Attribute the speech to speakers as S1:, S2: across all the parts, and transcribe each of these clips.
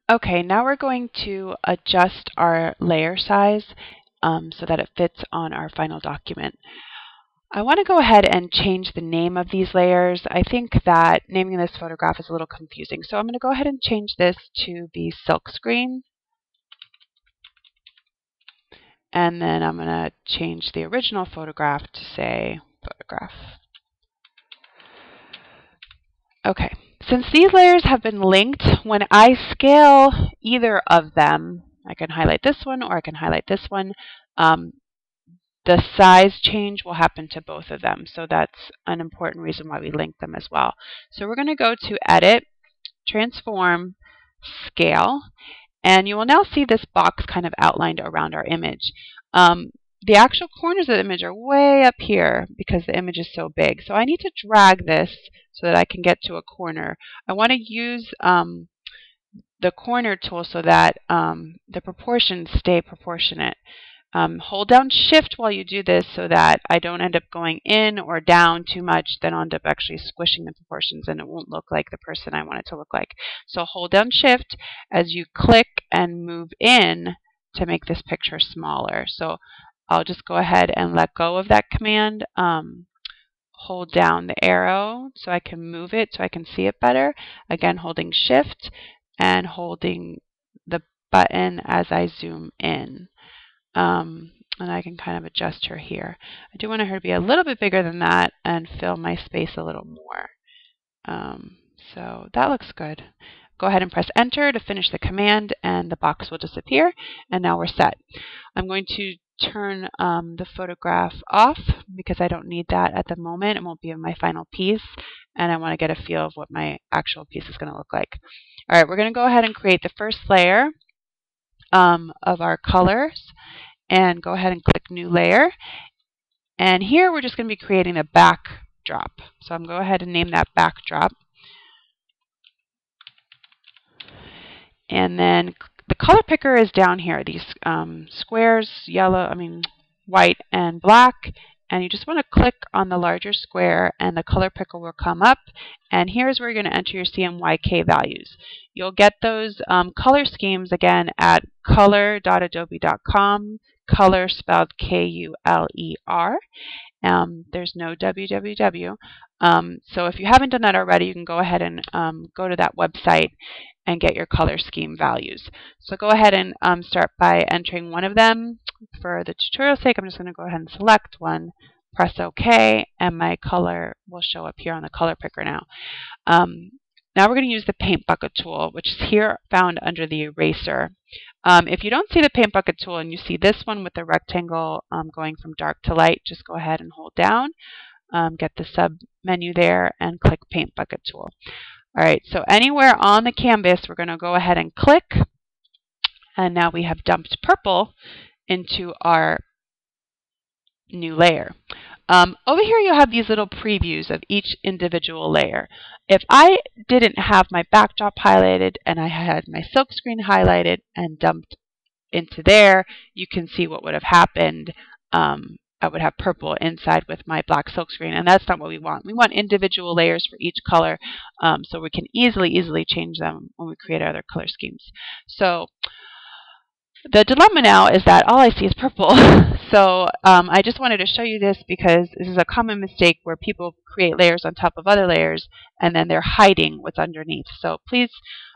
S1: Okay, now we're going to adjust our layer size so that it fits on our final document. I want to go ahead and change the name of these layers. I think that naming this photograph is a little confusing. So I'm going to go ahead and change this to be silkscreen. And then I'm going to change the original photograph to say photograph. Okay, since these layers have been linked, when I scale either of them, I can highlight this one or I can highlight this one, the size change will happen to both of them. So that's an important reason why we link them as well. So we're going to go to Edit, Transform, Scale, and you will now see this box kind of outlined around our image. The actual corners of the image are way up here because the image is so big. So I need to drag this so that I can get to a corner. I want to use the corner tool so that the proportions stay proportionate. Hold down Shift while you do this so that I don't end up going in or down too much, then I'll end up actually squishing the proportions and it won't look like the person I want it to look like. So hold down Shift as you click and move in to make this picture smaller. So I'll just go ahead and let go of that command. Hold down the arrow so I can move it so I can see it better. Again, holding Shift and holding the button as I zoom in. And I can kind of adjust her here. I do want her to be a little bit bigger than that and fill my space a little more. So that looks good. Go ahead and press Enter to finish the command and the box will disappear. And now we're set. I'm going to turn the photograph off because I don't need that at the moment. It won't be in my final piece. And I want to get a feel of what my actual piece is going to look like. All right, we're going to go ahead and create the first layer of our colors. And go ahead and click New Layer. And here we're just going to be creating a backdrop. So I'm going to go ahead and name that backdrop. And then the color picker is down here. These squares, white and black. And you just want to click on the larger square and the color picker will come up. And here's where you're going to enter your CMYK values. You'll get those color schemes again at color.adobe.com. Color spelled K-U-L-E-R. There's no www. So if you haven't done that already, you can go ahead and go to that website and get your color scheme values. So go ahead and start by entering one of them. For the tutorial's sake, I'm just going to go ahead and select one, press OK, and my color will show up here on the color picker now. Now we're going to use the paint bucket tool, which is here found under the eraser. If you don't see the paint bucket tool and you see this one with the rectangle going from dark to light, just go ahead and hold down, get the sub menu there, and click paint bucket tool. All right, so anywhere on the canvas, we're going to go ahead and click, and now we have dumped purple into our new layer. Over here you'll have these little previews of each individual layer. If I didn't have my backdrop highlighted and I had my silkscreen highlighted and dumped into there, you can see what would have happened. I would have purple inside with my black silkscreen, and that's not what we want. We want individual layers for each color so we can easily change them when we create other color schemes. So the dilemma now is that all I see is purple. So I just wanted to show you this because this is a common mistake where people create layers on top of other layers and then they're hiding what's underneath. So please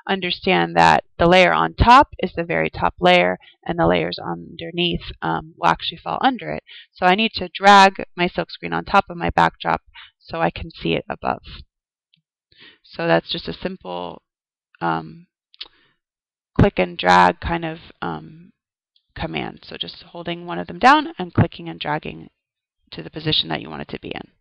S1: understand that the layer on top is the very top layer and the layers underneath will actually fall under it. So I need to drag my silkscreen on top of my backdrop so I can see it above. So that's just a simple click and drag kind of command. So just holding one of them down and clicking and dragging to the position that you want it to be in.